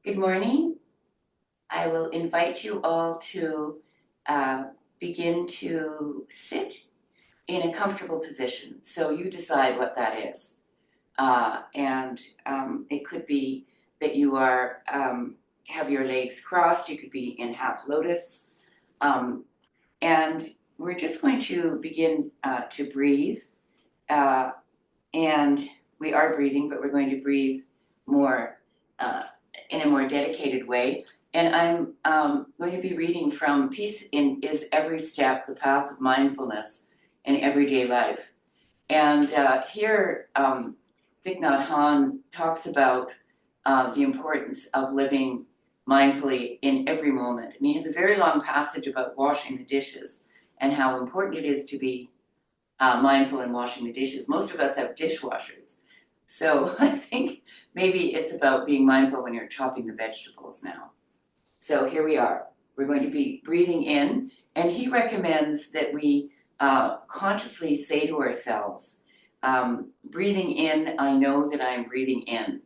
Good morning. I will invite you all to uh, begin to sit in a comfortable position. So you decide what that is. And it could be that you are have your legs crossed. You could be in half lotus. Um, and we're just going to begin to breathe. Uh, and we are breathing, but we're going to breathe more uh, in a more dedicated way. And I'm going to be reading from Peace in Is Every Step, the Path of Mindfulness in Everyday Life. And here, Thich Nhat Hanh talks about the importance of living mindfully in every moment. And he has a very long passage about washing the dishes and how important it is to be mindful in washing the dishes. Most of us have dishwashers. So I think maybe it's about being mindful when you're chopping the vegetables now. So here we are. We're going to be breathing in, and he recommends that we consciously say to ourselves, breathing in, I know that I am breathing in.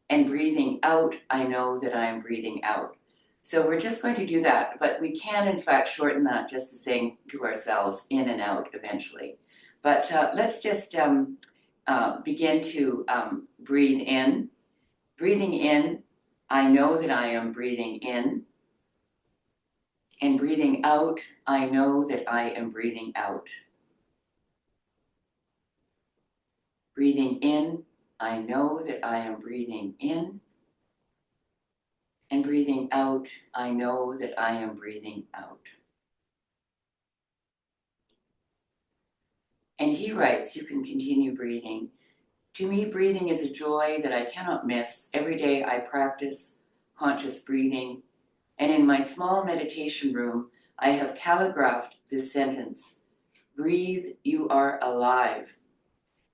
And breathing out, I know that I am breathing out. So we're just going to do that, but we can in fact shorten that just to saying to ourselves in and out eventually. But let's just begin to breathe in. Breathing in, I know that I am breathing in. And breathing out, I know that I am breathing out. Breathing in, I know that I am breathing in. And breathing out, I know that I am breathing out. And he writes, you can continue breathing. To me, breathing is a joy that I cannot miss. Every day I practice conscious breathing. And in my small meditation room, I have calligraphed this sentence: breathe, you are alive.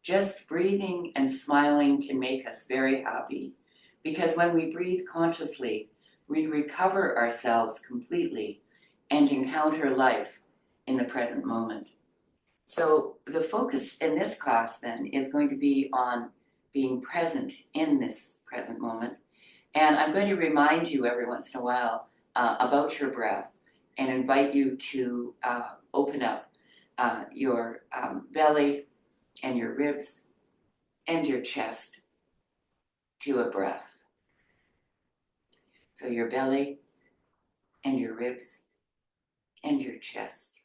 Just breathing and smiling can make us very happy, because when we breathe consciously, we recover ourselves completely and encounter life in the present moment. So the focus in this class then is going to be on being present in this present moment. And I'm going to remind you every once in a while about your breath and invite you to open up your belly and your ribs and your chest to a breath. So your belly and your ribs and your chest,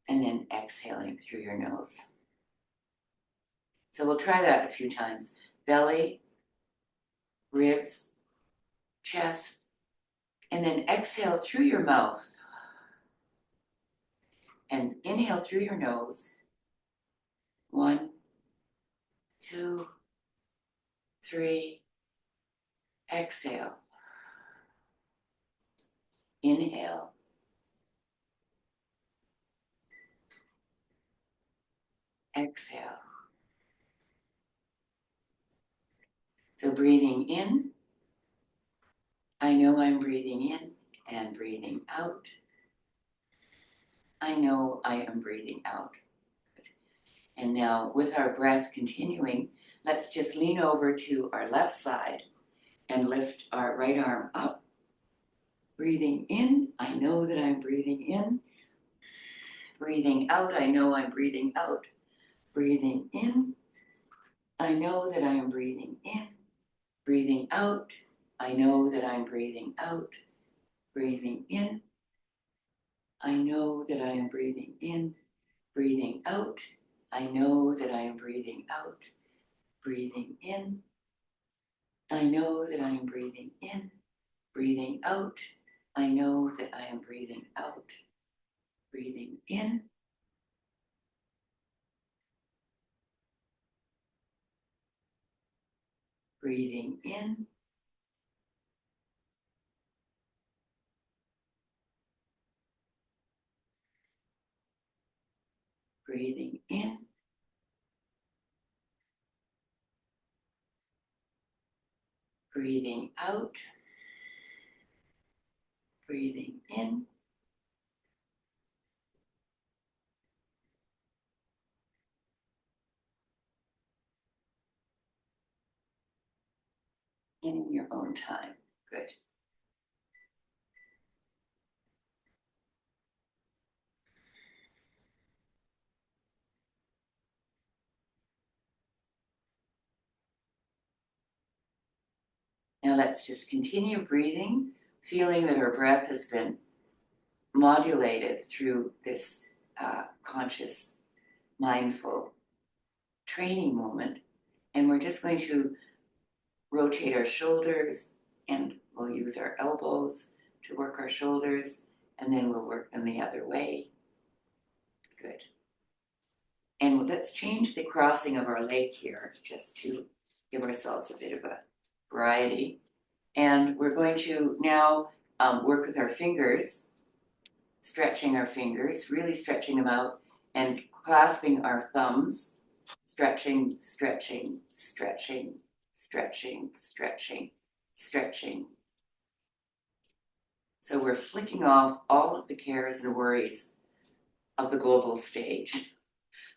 and then exhaling through your nose. So we'll try that a few times. Belly, ribs, chest, and then exhale through your mouth and inhale through your nose. 1, 2, 3. Exhale. Inhale. Exhale. So breathing in, I know I'm breathing in, and breathing out, I know I am breathing out. And now with our breath continuing, let's just lean over to our left side and lift our right arm up. Breathing in, I know that I'm breathing in. Breathing out, I know I'm breathing out. Breathing in, I know that I am breathing in. Breathing out, I know that I'm breathing out. Breathing in, I know that I am breathing in. Breathing out, I know that I am breathing out. Breathing in, I know that I am breathing in. Breathing out, I know that I am breathing out. Breathing in, breathing in. Breathing in. Breathing out. Breathing in. and in your own time. Good. Now let's just continue breathing, feeling that our breath has been modulated through this conscious, mindful training moment. And we're just going to rotate our shoulders, and we'll use our elbows to work our shoulders, and then we'll work them the other way. Good. And let's change the crossing of our leg here just to give ourselves a bit of a variety. And we're going to now work with our fingers, stretching our fingers, really stretching them out, and clasping our thumbs, stretching, stretching, stretching, stretching, stretching, stretching. So we're flicking off all of the cares and worries of the global stage.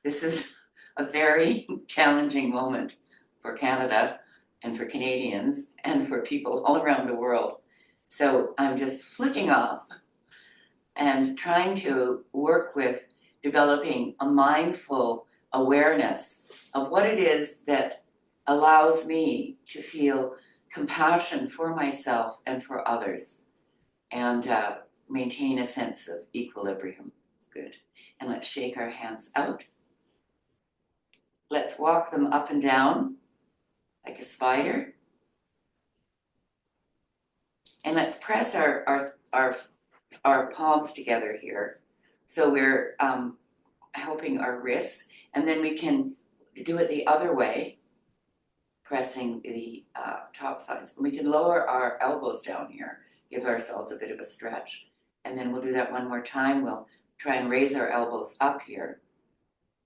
This is a very challenging moment for Canada and for Canadians and for people all around the world. So I'm just flicking off and trying to work with developing a mindful awareness of what it is that allows me to feel compassion for myself and for others, and maintain a sense of equilibrium. Good. And let's shake our hands out. Let's walk them up and down like a spider. And let's press our palms together here. So we're helping our wrists, and then we can do it the other way, pressing the top sides. And we can lower our elbows down here, give ourselves a bit of a stretch. And then we'll do that one more time. We'll try and raise our elbows up here,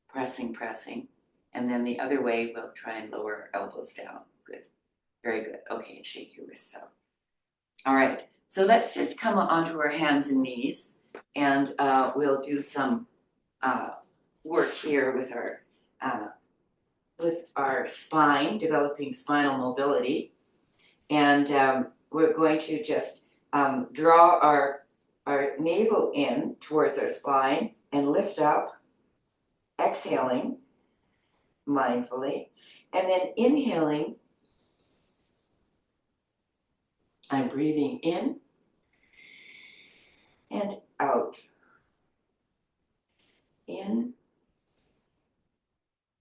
pressing, pressing. And then the other way, we'll try and lower our elbows down. Good. Very good. Okay, and shake your wrists out. All right, so let's just come onto our hands and knees, and we'll do some work here with our spine, developing spinal mobility. And we're going to just draw our navel in towards our spine and lift up, exhaling mindfully, and then inhaling. I'm breathing in and out. In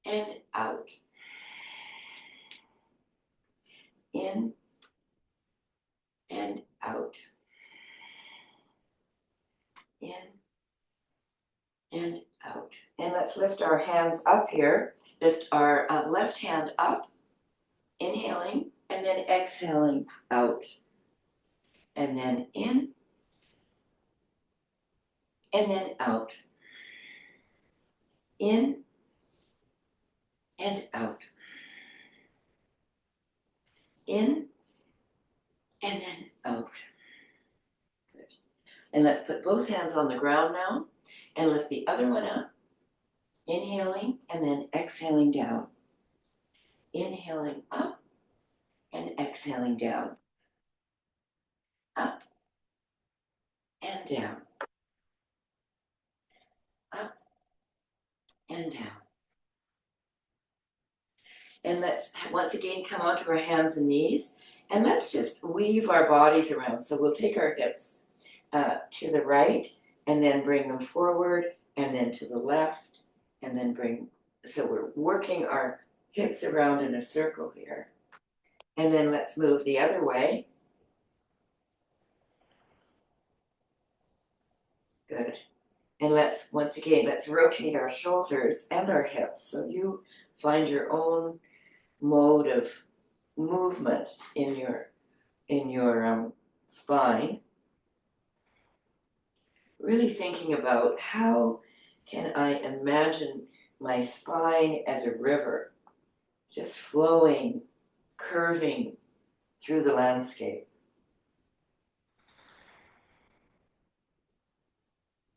and out. In and out. In and out. And let's lift our hands up here. Lift our left hand up, inhaling, and then exhaling out. And then in, and then out. In and out. In and then out. Good. And let's put both hands on the ground now and lift the other one up. Inhaling and then exhaling down. Inhaling up and exhaling down. Up and down. Up and down. And let's once again come onto our hands and knees, and let's just weave our bodies around. So we'll take our hips to the right, and then bring them forward, and then to the left, and then bring, so we're working our hips around in a circle here. And then let's move the other way. Good. And let's, once again, let's rotate our shoulders and our hips. So you find your own mode of movement in your spine. Really thinking about how can I imagine my spine as a river, just flowing, curving through the landscape.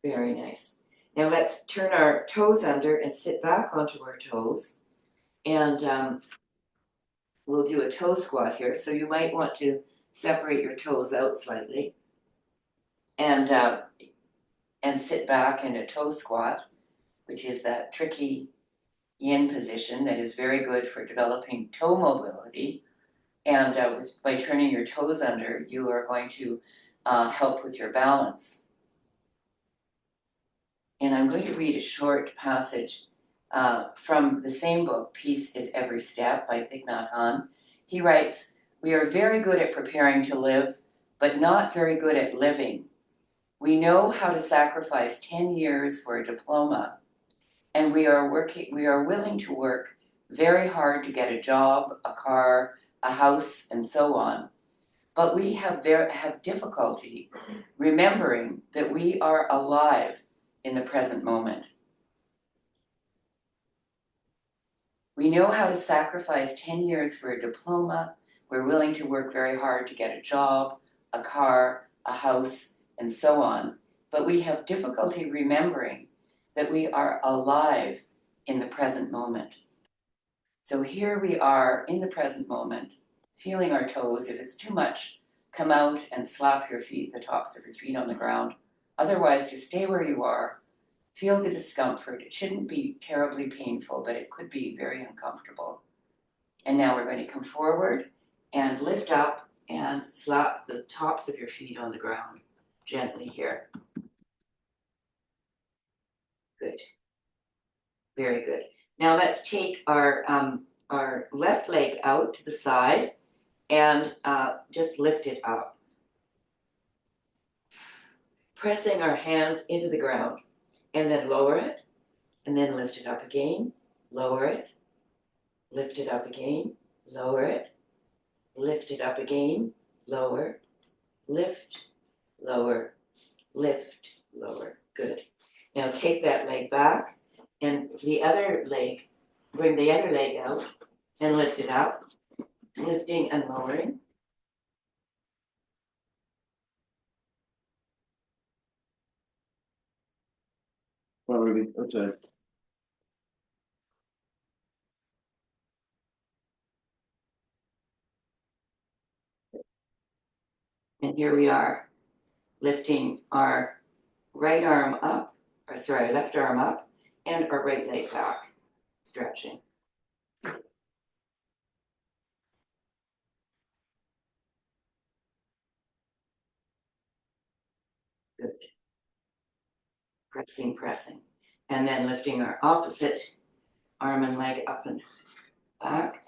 Very nice. Now let's turn our toes under and sit back onto our toes. And we'll do a toe squat here. So you might want to separate your toes out slightly and sit back in a toe squat, which is that tricky yin position that is very good for developing toe mobility. And by turning your toes under, you are going to help with your balance. And I'm going to read a short passage from the same book, Peace is Every Step by Thich Nhat Hanh. He writes, "We are very good at preparing to live, but not very good at living. We know how to sacrifice 10 years for a diploma, and we are willing to work very hard to get a job, a car, a house, and so on. But we have difficulty remembering that we are alive in the present moment. We know how to sacrifice 10 years for a diploma. We're willing to work very hard to get a job, a car, a house, and so on. But we have difficulty remembering that we are alive in the present moment." So here we are in the present moment, feeling our toes. If it's too much, come out and slap your feet, the tops of your feet on the ground. Otherwise, just stay where you are. Feel the discomfort. It shouldn't be terribly painful, but it could be very uncomfortable. And now we're going to come forward and lift up and slap the tops of your feet on the ground gently here. Good. Very good. Now let's take our left leg out to the side and just lift it up. Pressing our hands into the ground, and then lower it, and then lift it up again, lower it, lift it up again, lower it, lift it up again, lower, lift, lower, lift, lower. Good. Now take that leg back, and the other leg, bring the other leg out and lift it up, lifting and lowering. Well, Ruby, okay. And here we are, lifting our right arm up, left arm up, and our right leg back, stretching. Good. Pressing. And then lifting our opposite arm and leg up and back.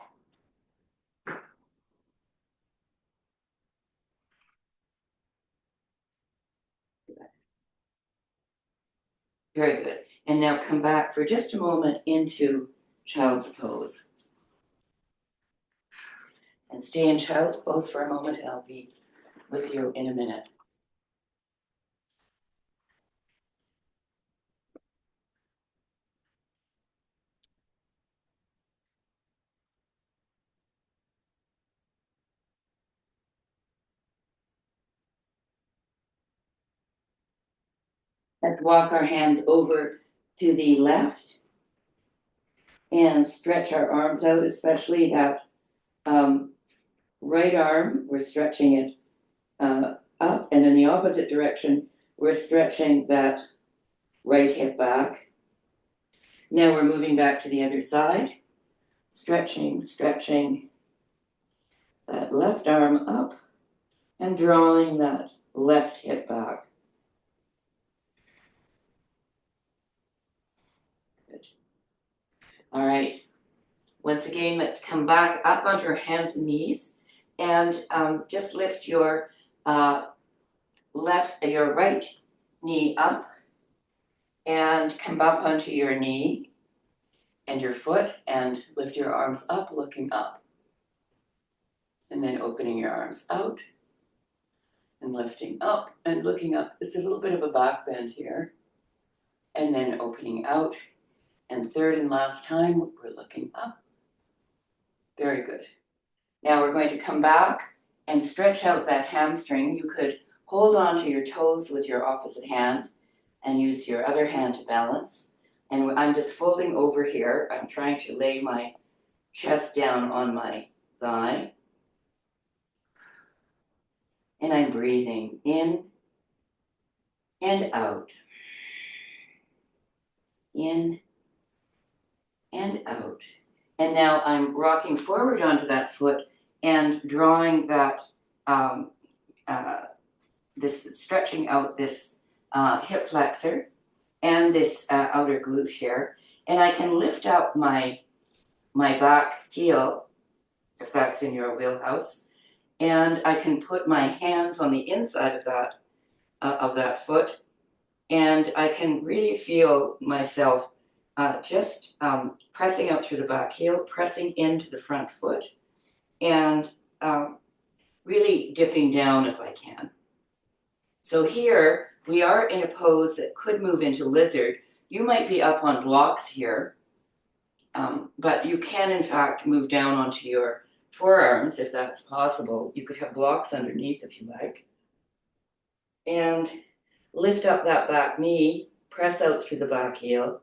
Very good. And now come back for just a moment into child's pose. And stay in child's pose for a moment, and I'll be with you in a minute. Let's walk our hands over to the left and stretch our arms out, especially that right arm. We're stretching it up, and in the opposite direction, we're stretching that right hip back. Now we're moving back to the other side, stretching that left arm up and drawing that left hip back. Good. All right. Once again, let's come back up onto our hands and knees, and just lift your right knee up and come up onto your knee and your foot and lift your arms up, looking up. And then opening your arms out and lifting up and looking up. It's a little bit of a back bend here. And then opening out. And third and last time, we're looking up. Very good. Now we're going to come back and stretch out that hamstring. You could hold on to your toes with your opposite hand and use your other hand to balance. And I'm just folding over here. I'm trying to lay my chest down on my thigh. And I'm breathing in and out. In and out. And now I'm rocking forward onto that foot and drawing that, stretching out this hip flexor and this outer glute here. And I can lift up my back heel, if that's in your wheelhouse, and I can put my hands on the inside of that foot, and I can really feel myself just pressing out through the back heel, pressing into the front foot, and really dipping down if I can. So here we are in a pose that could move into lizard. You might be up on blocks here, but you can in fact move down onto your forearms if that's possible. You could have blocks underneath if you like. And lift up that back knee, press out through the back heel,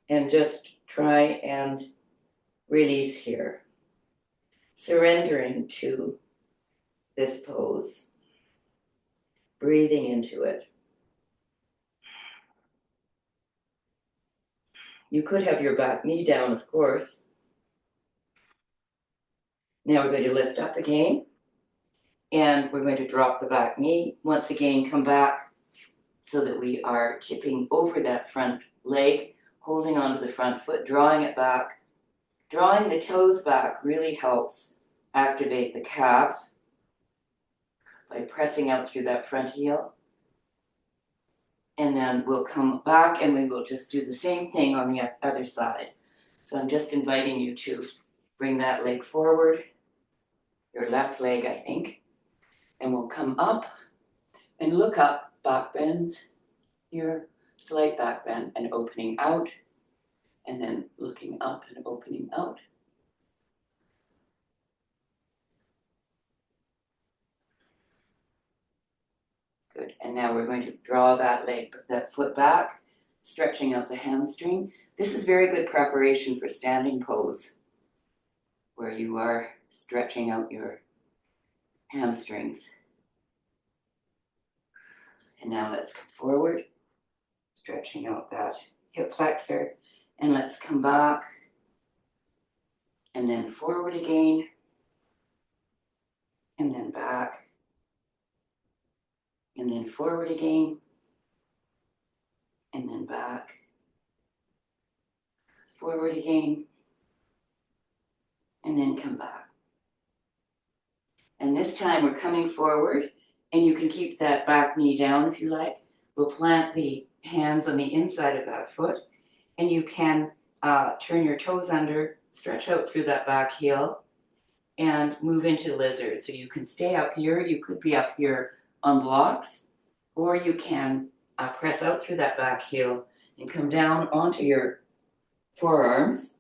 and just try and release here. Surrendering to this pose. Breathing into it. You could have your back knee down, of course. Now we're going to lift up again, and we're going to drop the back knee. Once again, come back so that we are tipping over that front leg, holding onto the front foot, drawing it back. Drawing the toes back really helps activate the calf by pressing out through that front heel. And then we'll come back and we will just do the same thing on the other side. So I'm just inviting you to bring that leg forward, your left leg, I think, and we'll come up and look up, back bends here, slight back bend and opening out, and then looking up and opening out. Good, and now we're going to draw that foot back, stretching out the hamstring. This is very good preparation for standing pose, where you are stretching out your hamstrings. And now let's come forward, stretching out that hip flexor, and let's come back, and then forward again, and then back, and then forward again, and then back, forward again, and then come back. And this time we're coming forward, and you can keep that back knee down if you like. We'll plant the hands on the inside of that foot, and you can turn your toes under, stretch out through that back heel, and move into lizard. So you can stay up here, you could be up here on blocks, or you can press out through that back heel and come down onto your forearms.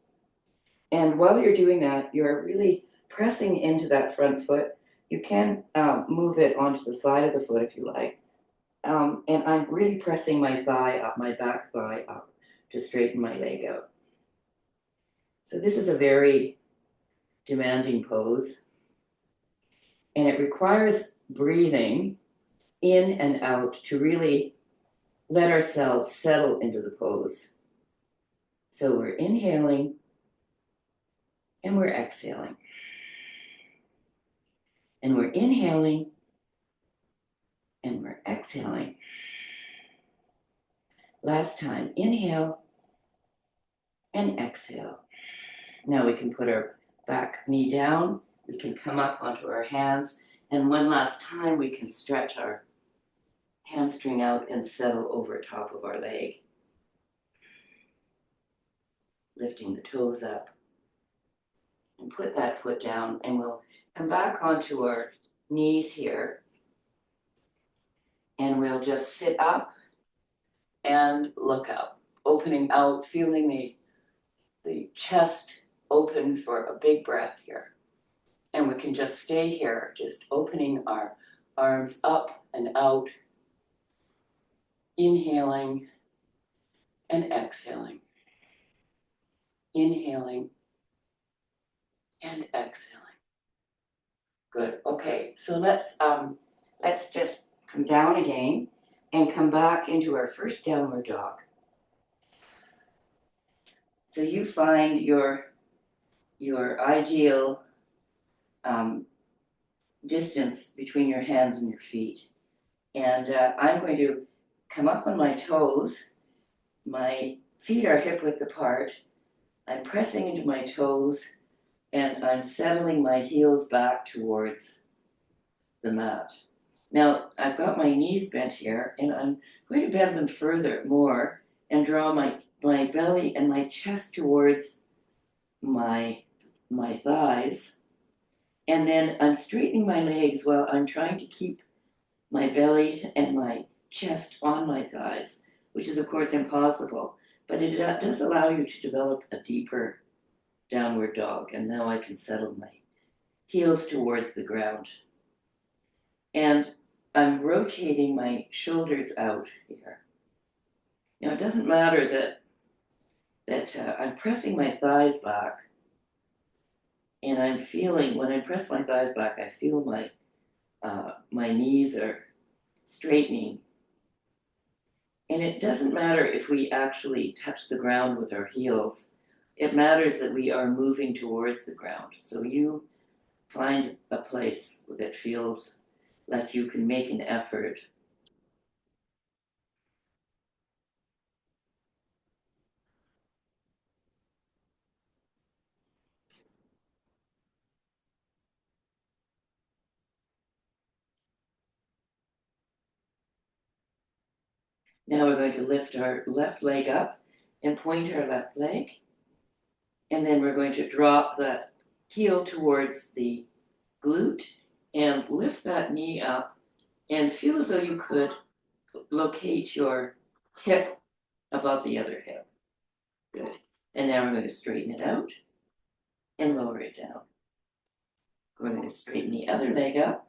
And while you're doing that, you're really pressing into that front foot. You can move it onto the side of the foot if you like. And I'm really pressing my thigh up, my back thigh up, to straighten my leg out. So this is a very demanding pose. And it requires breathing in and out to really let ourselves settle into the pose. So we're inhaling and we're exhaling. And we're inhaling and we're exhaling. Last time, inhale and exhale. Now we can put our back knee down, we can come up onto our hands, and one last time we can stretch our hamstring out and settle over top of our leg. Lifting the toes up. And put that foot down, and we'll come back onto our knees here. And we'll just sit up and look up, opening out, feeling the chest open for a big breath here. And we can just stay here, just opening our arms up and out, inhaling and exhaling. Inhaling and exhaling. Good, okay, so let's just come down again and come back into our first downward dog. So you find your ideal distance between your hands and your feet. And I'm going to come up on my toes. My feet are hip width apart. I'm pressing into my toes and I'm settling my heels back towards the mat. Now, I've got my knees bent here and I'm going to bend them further more and draw my belly and my chest towards my thighs. And then I'm straightening my legs while I'm trying to keep my belly and my chest on my thighs, which is of course impossible, but it does allow you to develop a deeper downward dog. And now I can settle my heels towards the ground. And I'm rotating my shoulders out here. Now it doesn't matter that I'm pressing my thighs back, and I'm feeling, when I press my thighs back, I feel my knees are straightening. And it doesn't matter if we actually touch the ground with our heels. It matters that we are moving towards the ground. So you find a place that feels like you can make an effort. Now we're going to lift our left leg up and point our left leg. And then we're going to drop that heel towards the glute and lift that knee up and feel as though you could locate your hip above the other hip. Good. And now we're going to straighten it out and lower it down. We're going to straighten the other leg up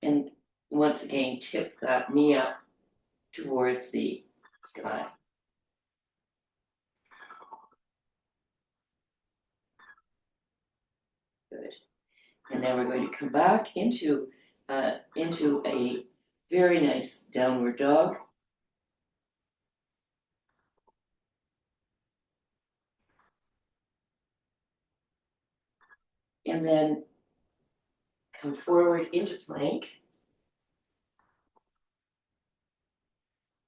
and once again tip that knee up towards the sky. Good. And now we're going to come back into a very nice downward dog. And then come forward into plank.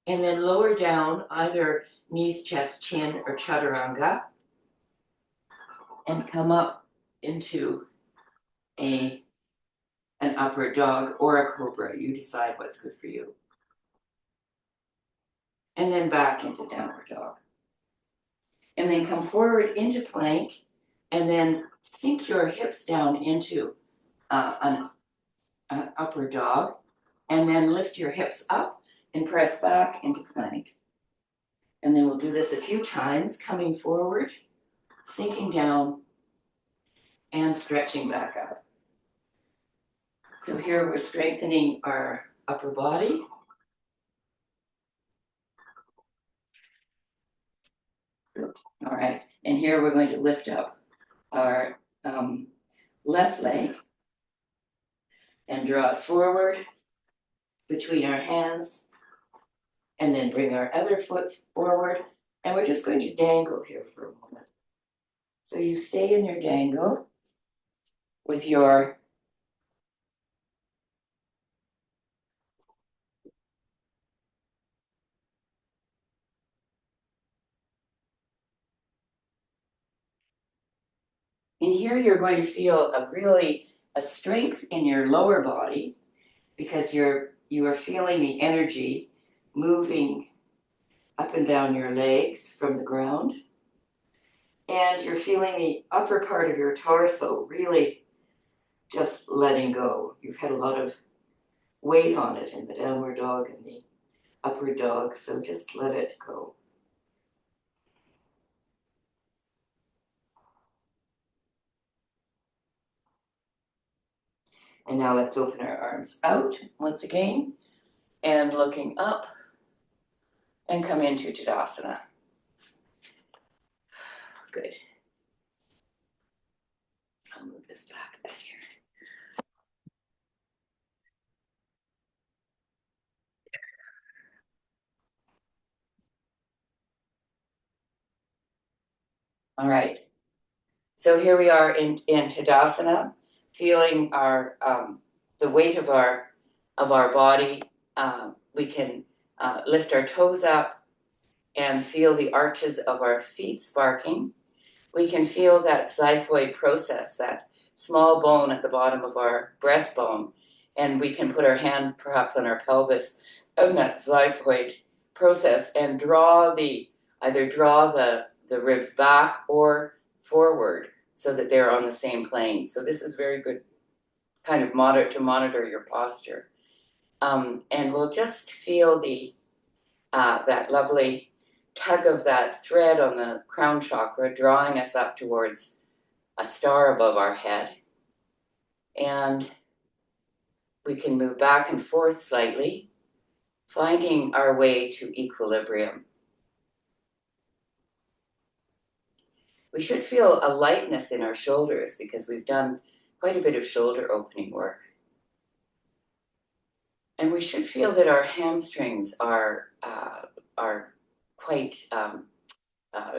And then lower down either knees, chest, chin, or chaturanga. And come up into an upward dog or a cobra. You decide what's good for you. And then back into downward dog. And then come forward into plank and then sink your hips down into an upward dog. And then lift your hips up and press back into plank. And then we'll do this a few times, coming forward, sinking down, and stretching back up. So here we're strengthening our upper body. All right, and here we're going to lift up our left leg and draw it forward between our hands, and then bring our other foot forward, and we're just going to dangle here for a moment. So you stay in your dangle with your and here you're going to feel a strength in your lower body because you are feeling the energy moving up and down your legs from the ground. And you're feeling the upper part of your torso really just letting go. You've had a lot of weight on it in the downward dog and the upward dog, so just let it go. And now let's open our arms out once again and looking up and come into Tadasana. Good. I'll move this back a bit here. All right. So here we are in Tadasana, feeling our the weight of our body. We can lift our toes up and feel the arches of our feet sparking. We can feel that xiphoid process, that small bone at the bottom of our breastbone, and we can put our hand perhaps on our pelvis on that xiphoid process and either draw the ribs back or forward so that they're on the same plane. So this is very good kind of to monitor your posture. And we'll just feel that lovely tug of that thread on the crown chakra drawing us up towards a star above our head. And we can move back and forth slightly, finding our way to equilibrium. We should feel a lightness in our shoulders because we've done quite a bit of shoulder opening work. And we should feel that our hamstrings are quite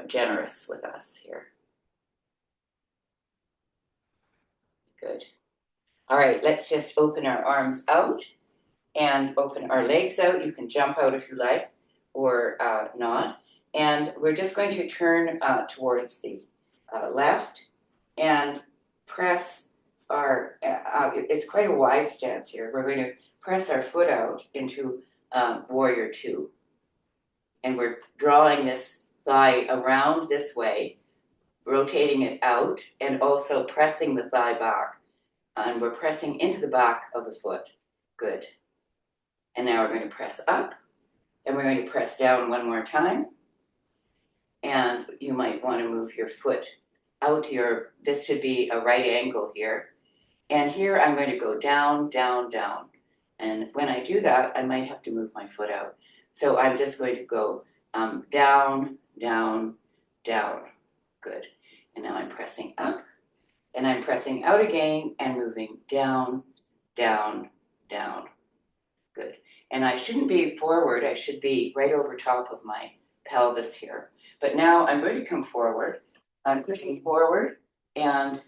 generous with us here. Good. All right, let's just open our arms out and open our legs out. You can jump out if you like or not. And we're just going to turn towards the left and press our, it's quite a wide stance here. We're going to press our foot out into warrior two. And we're drawing this thigh around this way, rotating it out, and also pressing the thigh back. And we're pressing into the back of the foot. Good. And now we're going to press up, and we're going to press down one more time. And you might want to move your foot out to this should be a right angle here. And here I'm going to go down, down, down. And when I do that, I might have to move my foot out. So I'm just going to go down, down, down. Good. And now I'm pressing up, and I'm pressing out again and moving down, down, down. Good. And I shouldn't be forward. I should be right over top of my pelvis here. But now I'm going to come forward. I'm pushing forward and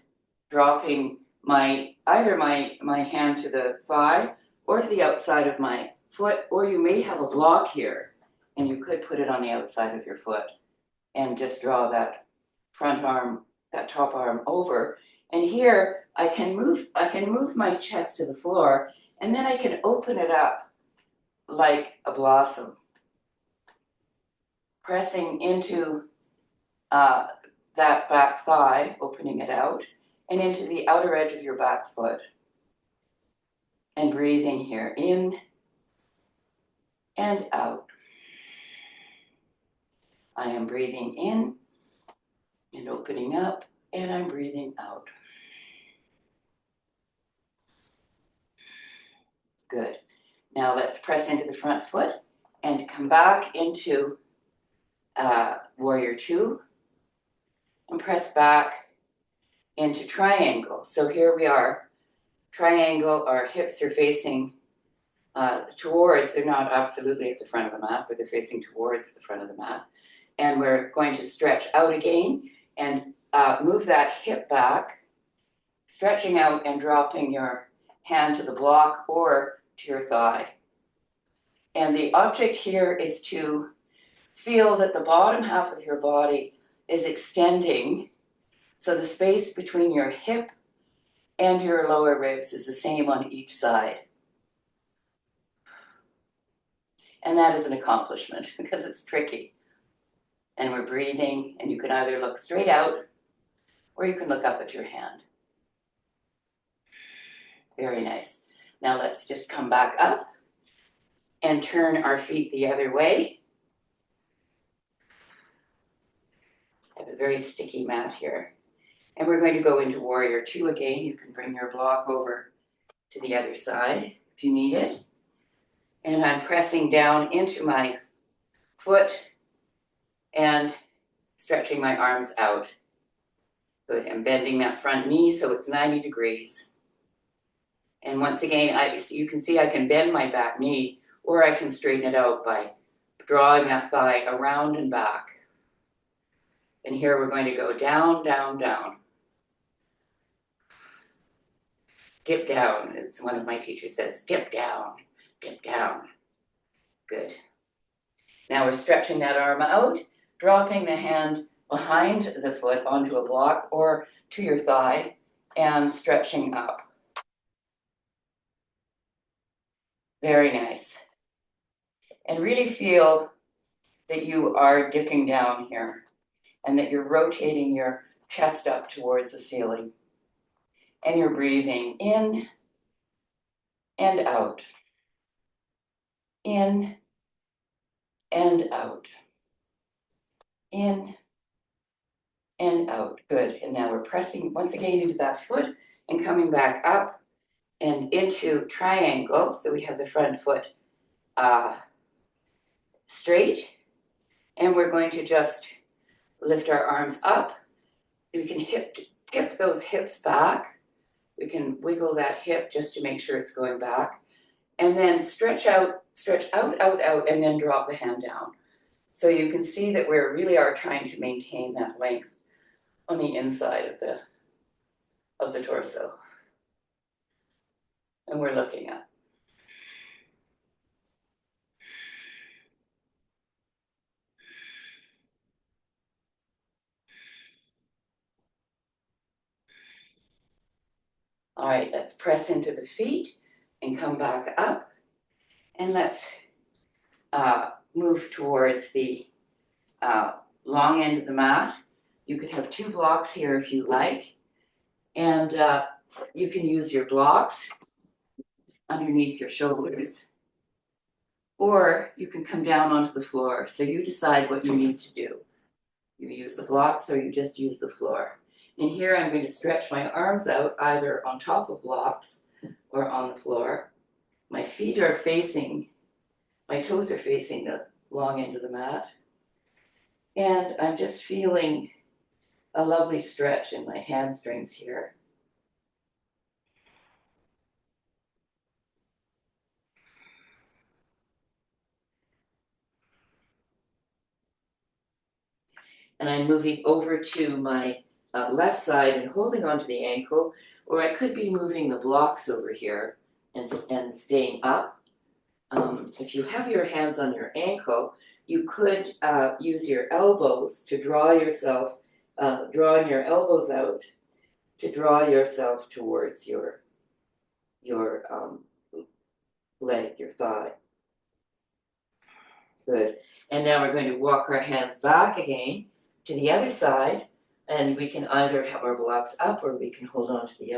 dropping either my hand to the thigh or to the outside of my foot, or you may have a block here, and you could put it on the outside of your foot and just draw that front arm, that top arm over. And here I can move my chest to the floor, and then I can open it up like a blossom, pressing into that back thigh, opening it out, and into the outer edge of your back foot. And breathing here in and out. I am breathing in and opening up, and I'm breathing out. Good. Now let's press into the front foot and come back into warrior two and press back into triangle. So here we are, triangle, our hips are facing towards, they're not absolutely at the front of the mat, but they're facing towards the front of the mat. And we're going to stretch out again and move that hip back, stretching out and dropping your hand to the block or to your thigh. And the object here is to feel that the bottom half of your body is extending, so the space between your hip and your lower ribs is the same on each side. And that is an accomplishment because it's tricky. And we're breathing, and you can either look straight out or you can look up at your hand. Very nice. Now let's just come back up and turn our feet the other way. I have a very sticky mat here. And we're going to go into warrior two again. You can bring your block over to the other side if you need it. And I'm pressing down into my foot and stretching my arms out. Good. I'm bending that front knee so it's 90 degrees. And once again, you can see I can bend my back knee, or I can straighten it out by drawing that thigh around and back. And here we're going to go down, down, down. Dip down. It's one of my teachers says, dip down, dip down. Good. Now we're stretching that arm out, dropping the hand behind the foot onto a block or to your thigh and stretching up. Very nice. And really feel that you are dipping down here and that you're rotating your chest up towards the ceiling. And you're breathing in and out. In and out. In and out. Good. And now we're pressing once again into that foot and coming back up and into triangle. So we have the front foot straight. And we're going to just lift our arms up. We can tip those hips back. We can wiggle that hip just to make sure it's going back. And then stretch out, out, and then drop the hand down. So you can see that we really are trying to maintain that length on the inside of the torso. And we're looking at. All right, let's press into the feet and come back up. And let's move towards the long end of the mat. You could have 2 blocks here if you like. And you can use your blocks underneath your shoulders. Or you can come down onto the floor. So you decide what you need to do. You use the blocks or you just use the floor. And here I'm going to stretch my arms out either on top of blocks or on the floor. My feet are facing, my toes are facing the long end of the mat. And I'm just feeling a lovely stretch in my hamstrings here. And I'm moving over to my left side and holding onto the ankle, or I could be moving the blocks over here and staying up. If you have your hands on your ankle, you could use your elbows to draw yourself, drawing your elbows out to draw yourself towards your leg, your thigh. Good. And now we're going to walk our hands back again to the other side, and we can either have our blocks up or we can hold on to the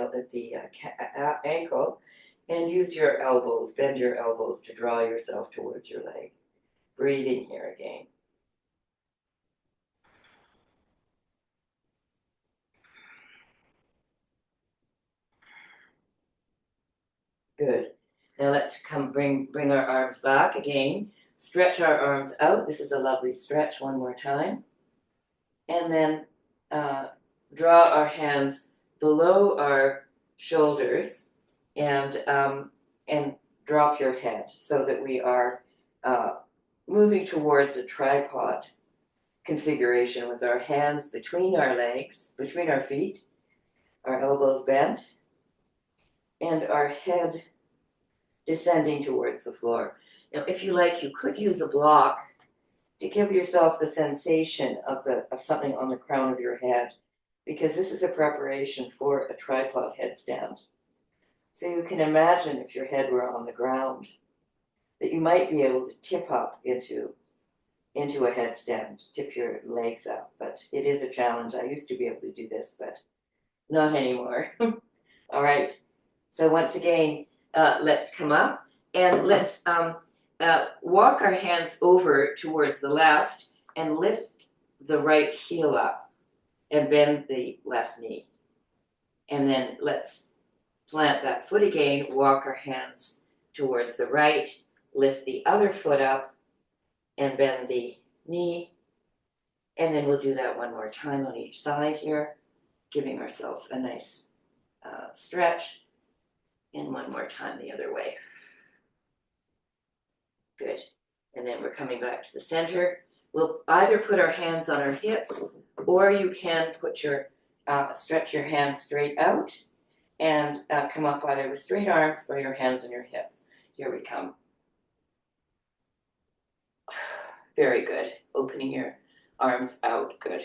ankle and use your elbows, bend your elbows to draw yourself towards your leg. Breathing here again. Good. Now let's bring our arms back again. Stretch our arms out. This is a lovely stretch. One more time. And then draw our hands below our shoulders and drop your head so that we are moving towards a tripod configuration with our hands between our legs, between our feet, our elbows bent, and our head descending towards the floor. Now, if you like, you could use a block to give yourself the sensation of something on the crown of your head, because this is a preparation for a tripod headstand. So you can imagine if your head were on the ground, that you might be able to tip up into a headstand, tip your legs up, but it is a challenge. I used to be able to do this, but not anymore. All right, so once again, let's come up and let's walk our hands over towards the left and lift the right heel up and bend the left knee. And then let's plant that foot again, walk our hands towards the right, lift the other foot up and bend the knee. And then we'll do that one more time on each side here, giving ourselves a nice stretch. And one more time the other way. Good. And then we're coming back to the center. We'll either put our hands on our hips Or you can put your stretch your hands straight out and come up either with straight arms or your hands on your hips. Here we come. Very good. Opening your arms out. Good.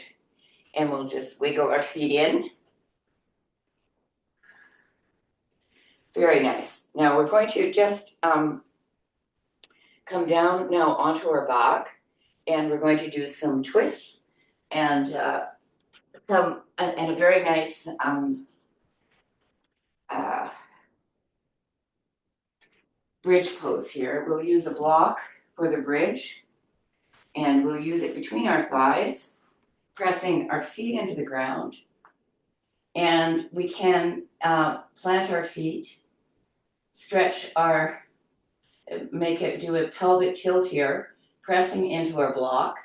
And we'll just wiggle our feet in. Very nice. Now we're going to just come down now onto our back, and we're going to do some twists and a very nice bridge pose here. We'll use a block for the bridge, and we'll use it between our thighs, pressing our feet into the ground. And we can plant our feet, stretch our, do a pelvic tilt here, pressing into our block,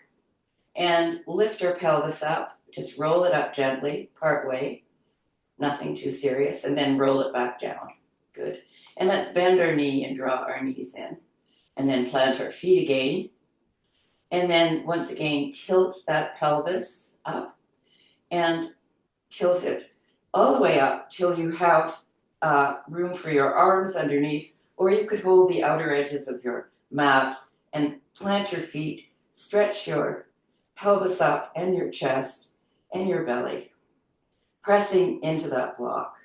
and lift our pelvis up. Just roll it up gently, part way, nothing too serious, and then roll it back down. Good. And let's bend our knee and draw our knees in, and then plant our feet again. And then once again, tilt that pelvis up and tilt it all the way up till you have room for your arms underneath, or you could hold the outer edges of your mat and plant your feet, stretch your pelvis up and your chest and your belly, pressing into that block.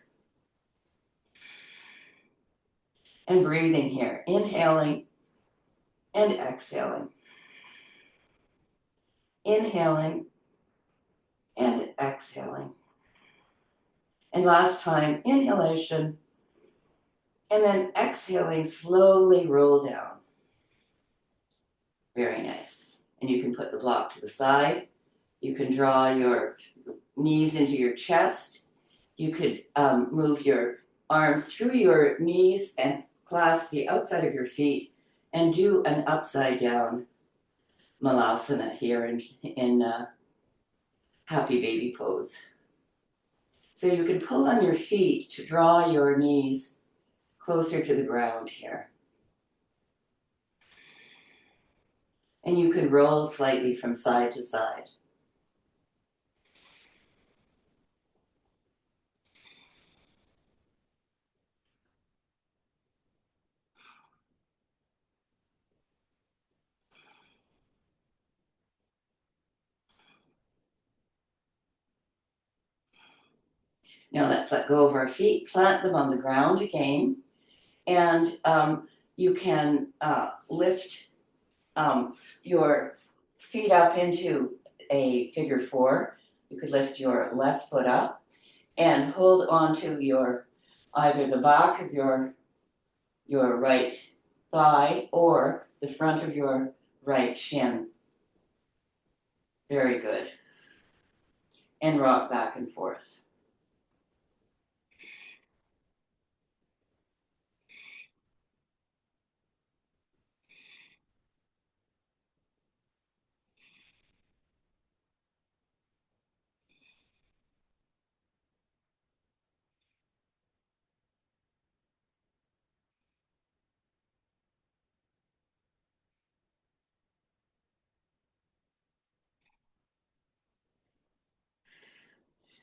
And breathing here, inhaling and exhaling. Inhaling and exhaling. And last time, inhalation, and then exhaling, slowly roll down. Very nice. And you can put the block to the side. You can draw your knees into your chest. You could move your arms through your knees and clasp the outside of your feet and do an upside down malasana here in happy baby pose. So you can pull on your feet to draw your knees closer to the ground here. And you can roll slightly from side to side. Now let's let go of our feet, plant them on the ground again, and you can lift your feet up into a figure four. You could lift your left foot up and hold onto your either the back of your right thigh or the front of your right shin. Very good. And rock back and forth.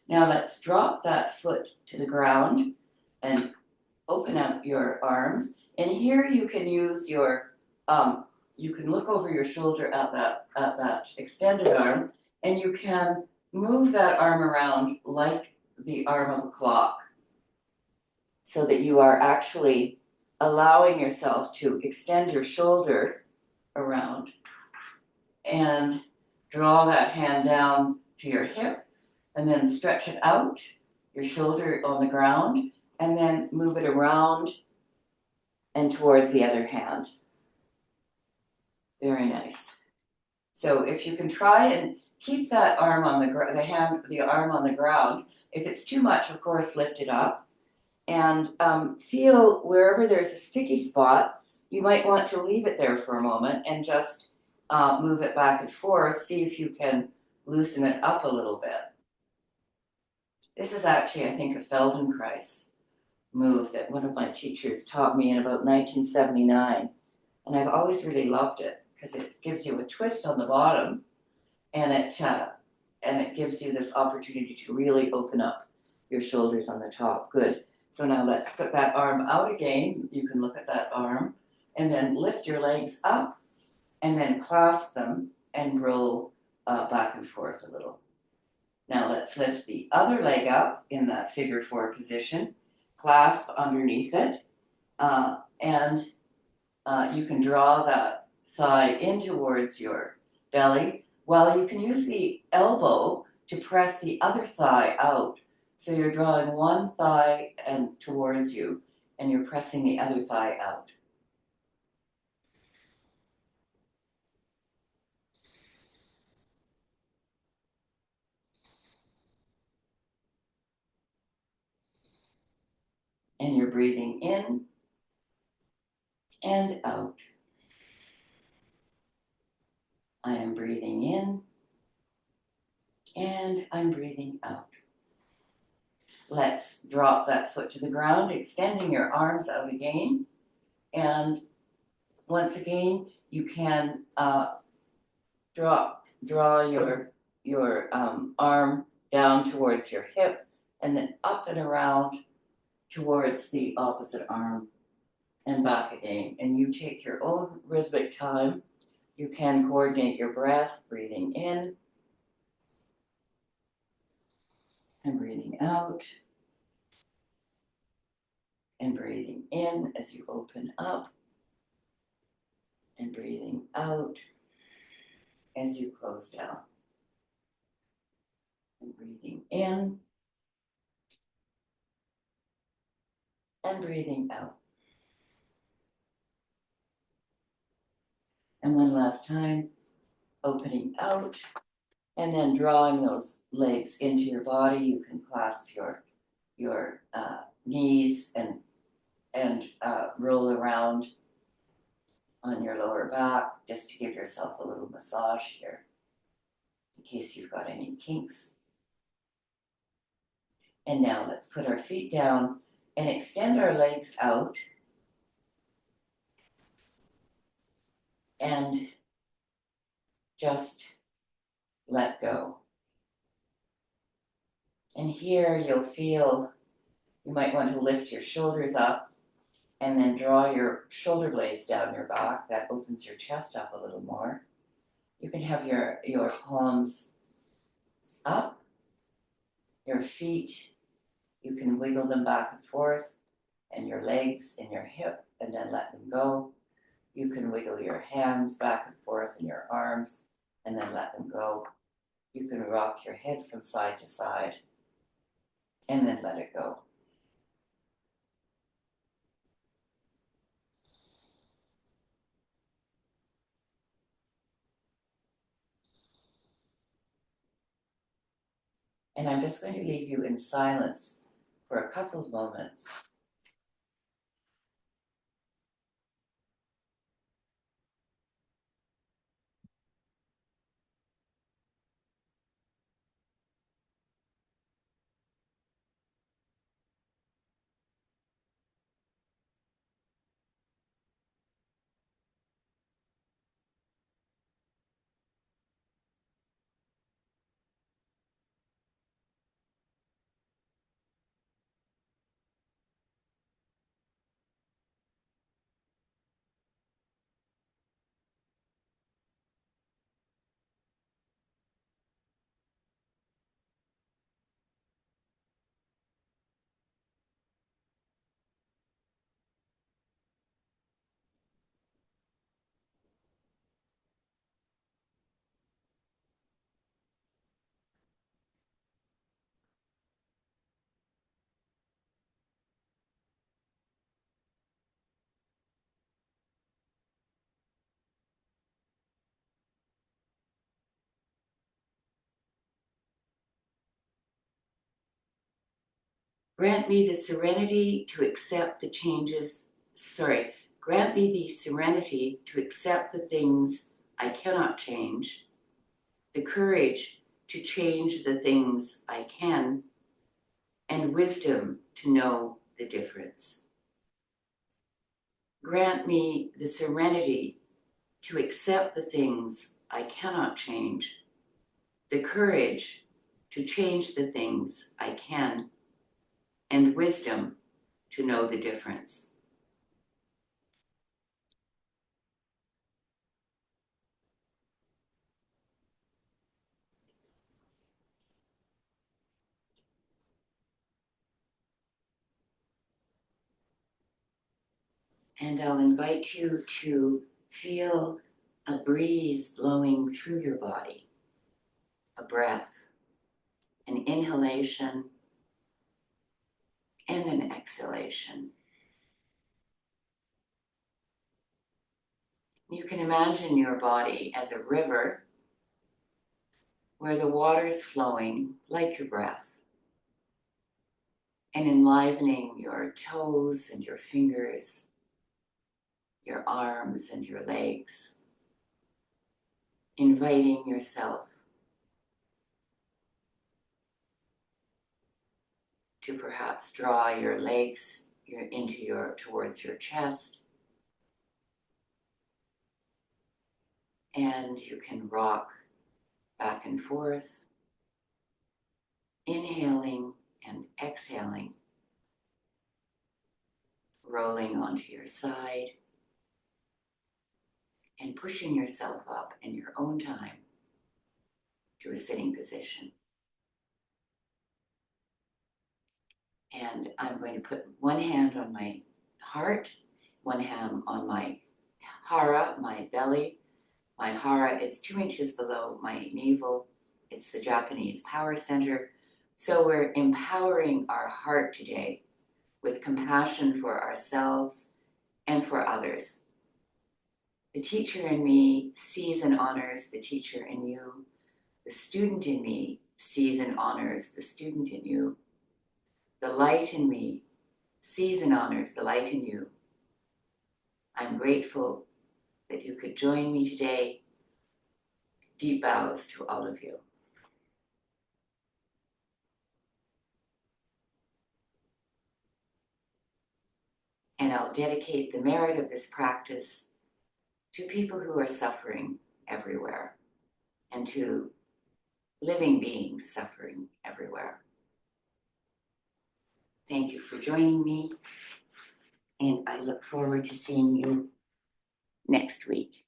Now let's drop that foot to the ground and open up your arms. And here you can use your, you can look over your shoulder at that extended arm, and you can move that arm around like the arm of a clock so that you are actually allowing yourself to extend your shoulder around and draw that hand down to your hip and then stretch it out, your shoulder on the ground, and then move it around and towards the other hand. Very nice. So if you can try and keep that arm on the arm on the ground. If it's too much, of course, lift it up and feel wherever there's a sticky spot, you might want to leave it there for a moment and just move it back and forth. See if you can loosen it up a little bit. This is actually, I think, a Feldenkrais move that one of my teachers taught me in about 1979. And I've always really loved it because it gives you a twist on the bottom and it and it gives you this opportunity to really open up your shoulders on the top. Good. So now let's put that arm out again. You can look at that arm and then lift your legs up and then clasp them and roll back and forth a little. Now let's lift the other leg up in that figure four position, clasp underneath it, and you can draw that thigh in towards your belly, while you can use the elbow to press the other thigh out. So you're drawing one thigh and towards you, and you're pressing the other thigh out. And you're breathing in and out. I am breathing in and I'm breathing out. Let's drop that foot to the ground, extending your arms out again. And once again, you can draw your arm down towards your hip and then up and around towards the opposite arm and back again. And you take your own rhythmic time. You can coordinate your breath, breathing in and breathing out, and breathing in as you open up, and breathing out as you close down. And breathing in and breathing out. And one last time, opening out and then drawing those legs into your body. You can clasp your knees and roll around on your lower back just to give yourself a little massage here in case you've got any kinks. And now let's put our feet down and extend our legs out and just let go. And here you'll feel you might want to lift your shoulders up and then draw your shoulder blades down your back. That opens your chest up a little more. You can have your palms up, your feet, you can wiggle them back and forth, and your legs and your hip, and then let them go. You can wiggle your hands back and forth and your arms, and then let them go. You can rock your head from side to side, and then let it go. And I'm just going to leave you in silence for a couple of moments. Grant me the serenity to accept the grant me the serenity to accept the things I cannot change, the courage to change the things I can, and wisdom to know the difference. Grant me the serenity to accept the things I cannot change, the courage to change the things I can, and wisdom to know the difference. And I'll invite you to feel a breeze blowing through your body, a breath, an inhalation, and an exhalation. You can imagine your body as a river where the water is flowing like your breath and enlivening your toes and your fingers, your arms and your legs, inviting yourself to perhaps draw your legs towards your chest, and you can rock back and forth, inhaling and exhaling, rolling onto your side, and pushing yourself up in your own time to a sitting position. And I'm going to put one hand on my heart, one hand on my hara, my belly. My hara is 2 inches below my navel. It's the Japanese power center. So we're empowering our heart today with compassion for ourselves and for others. The teacher in me sees and honors the teacher in you. The student in me sees and honors the student in you. The light in me sees and honors the light in you. I'm grateful that you could join me today. Deep bows to all of you. And I'll dedicate the merit of this practice to people who are suffering everywhere and to living beings suffering everywhere. Thank you for joining me, and I look forward to seeing you next week.